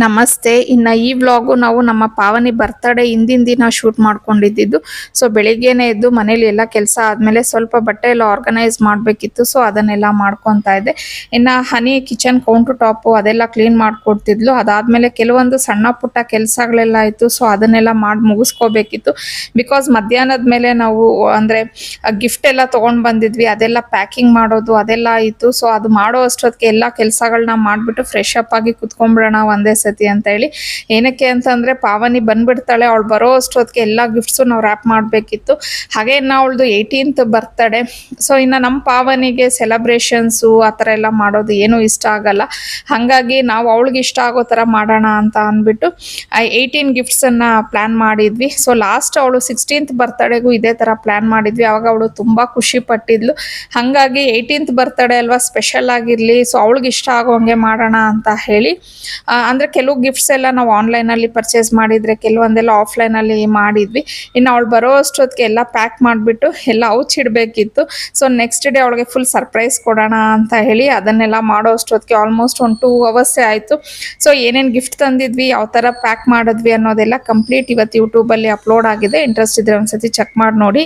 ನಮಸ್ತೆ. ಇನ್ನು ಈ ವ್ಲಾಗು ನಾವು ನಮ್ಮ ಪಾವನಿ ಬರ್ತಡೇ ಹಿಂದಿನ ದಿನ ಶೂಟ್ ಮಾಡ್ಕೊಂಡಿದ್ದು. ಸೊ ಬೆಳಿಗ್ಗೆನೆ ಎದ್ದು ಮನೇಲಿ ಎಲ್ಲ ಕೆಲಸ ಆದಮೇಲೆ ಸ್ವಲ್ಪ ಬಟ್ಟೆ ಎಲ್ಲ ಆರ್ಗನೈಸ್ ಮಾಡಬೇಕಿತ್ತು. ಸೊ ಅದನ್ನೆಲ್ಲ ಮಾಡ್ಕೊತಾ ಇದ್ದೆ. ಇನ್ನು ಹನಿ ಕಿಚನ್ ಕೌಂಟರ್ ಟಾಪು ಅದೆಲ್ಲ ಕ್ಲೀನ್ ಮಾಡಿಕೊಡ್ತಿದ್ಲು. ಅದಾದಮೇಲೆ ಕೆಲವೊಂದು ಸಣ್ಣ ಪುಟ್ಟ ಕೆಲಸಗಳೆಲ್ಲ ಇತ್ತು. ಸೊ ಅದನ್ನೆಲ್ಲ ಮಾಡಿ ಮುಗಿಸ್ಕೋಬೇಕಿತ್ತು. ಬಿಕಾಸ್ ಮಧ್ಯಾಹ್ನದ ಮೇಲೆ ನಾವು ಅಂದರೆ ಗಿಫ್ಟ್ ಎಲ್ಲ ತೊಗೊಂಡು ಬಂದಿದ್ವಿ, ಅದೆಲ್ಲ ಪ್ಯಾಕಿಂಗ್ ಮಾಡೋದು ಅದೆಲ್ಲ ಇತ್ತು. ಸೊ ಅದು ಮಾಡೋ ಅಷ್ಟೊತ್ತಿಗೆ ಎಲ್ಲ ಕೆಲಸಗಳನ್ನ ಮಾಡಿಬಿಟ್ಟು ಫ್ರೆಶ್ ಅಪ್ ಆಗಿ ಕುತ್ಕೊಂಡ್ಬಿಡೋಣ ಒಂದೇ ಸತಿ ಅಂತ ಹೇಳಿ. ಏನಕ್ಕೆ ಅಂತಂದ್ರೆ ಪಾವನಿ ಬಂದ್ಬಿಡ್ತಾಳೆ, ಅವಳು ಬರೋ ಅಷ್ಟೊತ್ತಿಗೆ ಎಲ್ಲ ಗಿಫ್ಟ್ಸು ನಾವು ರ್ಯಾಪ್ ಮಾಡಬೇಕಿತ್ತು. ಹಾಗೆ ಅವಳದು 18th ಬರ್ತಡೇ. ಸೊ ಇನ್ನು ನಮ್ಮ ಪಾವನಿಗೆ ಸೆಲೆಬ್ರೇಷನ್ಸು ಆ ಥರ ಎಲ್ಲ ಮಾಡೋದು ಏನೂ ಇಷ್ಟ ಆಗಲ್ಲ. ಹಾಗಾಗಿ ನಾವು ಅವಳಿಗೆ ಇಷ್ಟ ಆಗೋ ಥರ ಮಾಡೋಣ ಅಂತ ಅಂದ್ಬಿಟ್ಟು 18 ಗಿಫ್ಟ್ಸನ್ನು ಪ್ಲ್ಯಾನ್ ಮಾಡಿದ್ವಿ. ಸೊ ಲಾಸ್ಟ್ ಅವಳು 16th ಬರ್ತಡೇಗೂ ಇದೇ ಥರ ಪ್ಲ್ಯಾನ್ ಮಾಡಿದ್ವಿ. ಆವಾಗ ಅವಳು ತುಂಬ ಖುಷಿ ಪಟ್ಟಿದ್ಲು. ಹಾಗಾಗಿ 18th ಬರ್ತಡೇ ಅಲ್ವಾ, ಸ್ಪೆಷಲ್ ಆಗಿರಲಿ, ಸೊ ಅವಳಿಗೆ ಇಷ್ಟ ಆಗೋಂಗೆ ಮಾಡೋಣ ಅಂತ ಹೇಳಿ ಅಂದರೆ ಕೆಲವು ಗಿಫ್ಟ್ಸ್ ಎಲ್ಲ ನಾವು ಆನ್ಲೈನಲ್ಲಿ ಪರ್ಚೇಸ್ ಮಾಡಿದರೆ ಕೆಲವೊಂದೆಲ್ಲ ಆಫ್ಲೈನಲ್ಲಿ ಮಾಡಿದ್ವಿ. ಇನ್ನು ಅವಳು ಬರೋ ಅಷ್ಟೊತ್ತಿಗೆ ಎಲ್ಲ ಪ್ಯಾಕ್ ಮಾಡಿಬಿಟ್ಟು ಎಲ್ಲ ಔಚಿಡಬೇಕಿತ್ತು. ಸೊ ನೆಕ್ಸ್ಟ್ ಡೇ ಅವಳಿಗೆ ಫುಲ್ ಸರ್ಪ್ರೈಸ್ ಕೊಡೋಣ ಅಂತ ಹೇಳಿ ಅದನ್ನೆಲ್ಲ ಮಾಡೋ ಅಷ್ಟೊತ್ತಿಗೆ ಆಲ್ಮೋಸ್ಟ್ 2 ಅವರ್ಸೇ ಆಯಿತು. ಸೊ ಏನೇನು ಗಿಫ್ಟ್ ತಂದಿದ್ವಿ, ಯಾವ ಥರ ಪ್ಯಾಕ್ ಮಾಡಿದ್ವಿ ಅನ್ನೋದೆಲ್ಲ ಕಂಪ್ಲೀಟ್ ಇವತ್ತು ಯೂಟ್ಯೂಬಲ್ಲಿ ಅಪ್ಲೋಡ್ ಆಗಿದೆ. ಇಂಟ್ರೆಸ್ಟ್ ಇದ್ದರೆ ಒಂದ್ಸತಿ ಚೆಕ್ ಮಾಡಿ ನೋಡಿ.